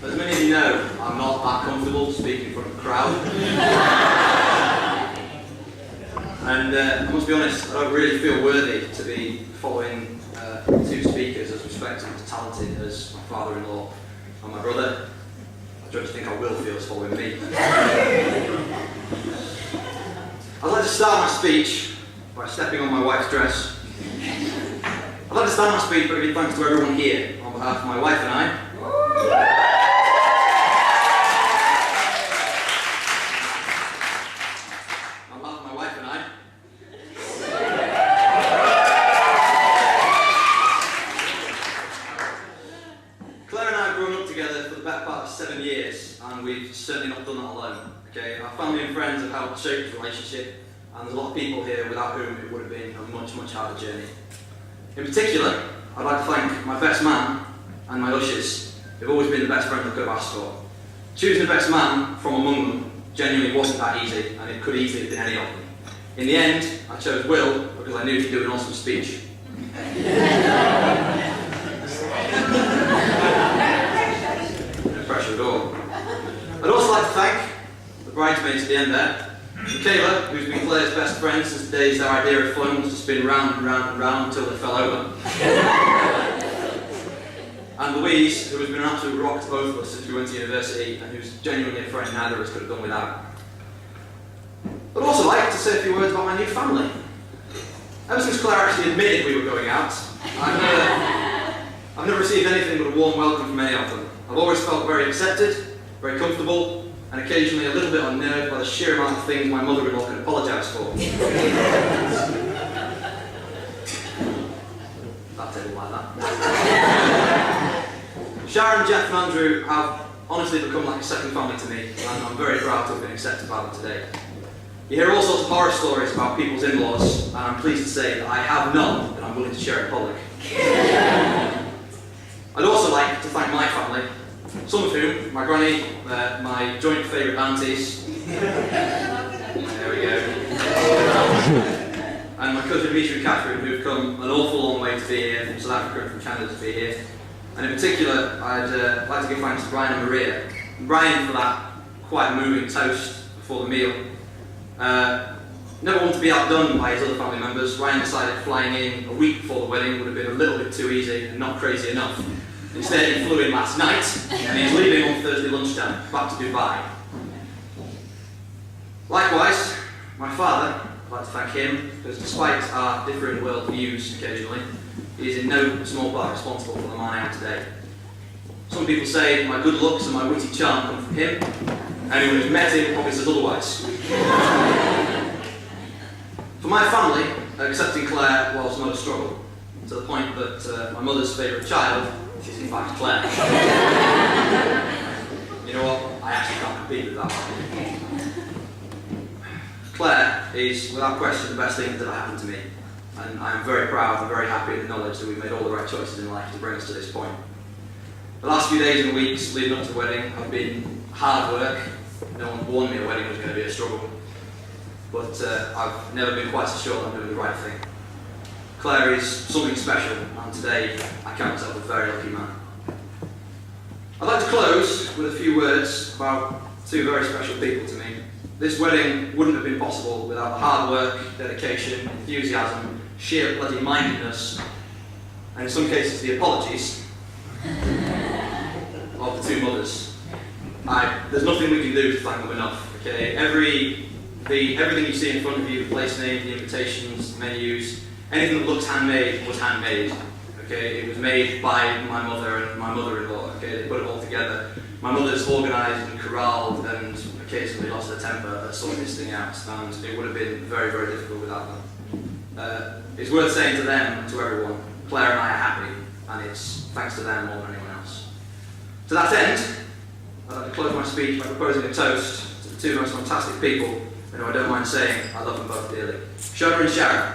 As many of you know, I'm not that comfortable speaking in front of a crowd. And I must be honest, I don't really feel worthy to be following two speakers as respected and as talented as my father-in-law and my brother. I don't think I will feel as following me. I'd like to start my speech by stepping on my wife's dress. I'd like to start my speech by giving thanks to everyone here on behalf of my wife and I. On behalf of my wife and I. Claire and I have grown up together for the better part of 7 years, and we've certainly not done that alone. Okay, our family and friends have helped shape this relationship, and there's a lot of people here without whom it would have been a much, much harder journey. In particular, I'd like to thank my best man and my ushers. They've always been the best friends I could have asked for. Choosing the best man from among them genuinely wasn't that easy, and it could easily have been any of them. In the end, I chose Will because I knew he'd do an awesome speech. No pressure at all. I'd also like to thank the bridesmaids at the end there. Michaela, who's been Claire's best friend since the days their idea of fun was to spin round and round and round until they fell over. And Louise, who has been an absolute rock to both of us since we went to university, and who's genuinely a friend neither of us could have done without. I'd also like to say a few words about my new family. Ever since Claire actually admitted we were going out, I've never received anything but a warm welcome from any of them. I've always felt very accepted, very comfortable, and occasionally a little bit unnerved by the sheer amount of things my mother-in-law can apologise for. That didn't like that. Sharon, Jeff and Andrew have honestly become like a second family to me, and I'm very proud to have been accepted by them today. You hear all sorts of horror stories about people's in-laws, and I'm pleased to say that I have none that I'm willing to share in public. I'd also like to thank my family, some of whom, my granny, my joint favourite aunties, there we go, and my cousin Rita and Catherine, who've come an awful long way to be here, from South Africa and from Canada to be here. And in particular, I'd like to give thanks to Brian and Maria. And Brian for that quite moving toast before the meal. Never wanted to be outdone by his other family members. Ryan decided flying in a week before the wedding would have been a little bit too easy and not crazy enough. Instead, he flew in last night, and he's leaving on Thursday lunchtime, back to Dubai. Likewise, my father, I'd like to thank him, because despite our differing world views occasionally, he is in no small part responsible for the man I am today. Some people say my good looks and my witty charm come from him. Anyone who's met him probably says otherwise. For my family, accepting Claire was not a struggle, to the point that my mother's favourite child is in fact Claire. You know what? I actually can't compete with that one. Claire is, without question, the best thing that ever happened to me. And I'm very proud and very happy in the knowledge that we've made all the right choices in life to bring us to this point. The last few days and weeks leading up to the wedding have been hard work. No one warned me a wedding was going to be a struggle. But I've never been quite so sure that I'm doing the right thing. Claire is something special, and today I count myself a very lucky man. I'd like to close with a few words about two very special people to me. This wedding wouldn't have been possible without the hard work, dedication, enthusiasm, sheer bloody mindedness, and in some cases the apologies of the two mothers. There's nothing we can do to thank them enough. Okay, everything you see in front of you, the place name, the invitations, the menus, anything that looks handmade was handmade. Okay, it was made by my mother and my mother-in-law. Okay, they put it all together. My mother's organised and corralled and occasionally lost her temper at sorting this thing out, and it would have been very, very difficult without them. It's worth saying to them and to everyone, Claire and I are happy, and it's thanks to them more than anyone else. To that end, I'd like to close my speech by proposing a toast to the two most fantastic people, and who I don't mind saying I love them both dearly. Shona and Sharon.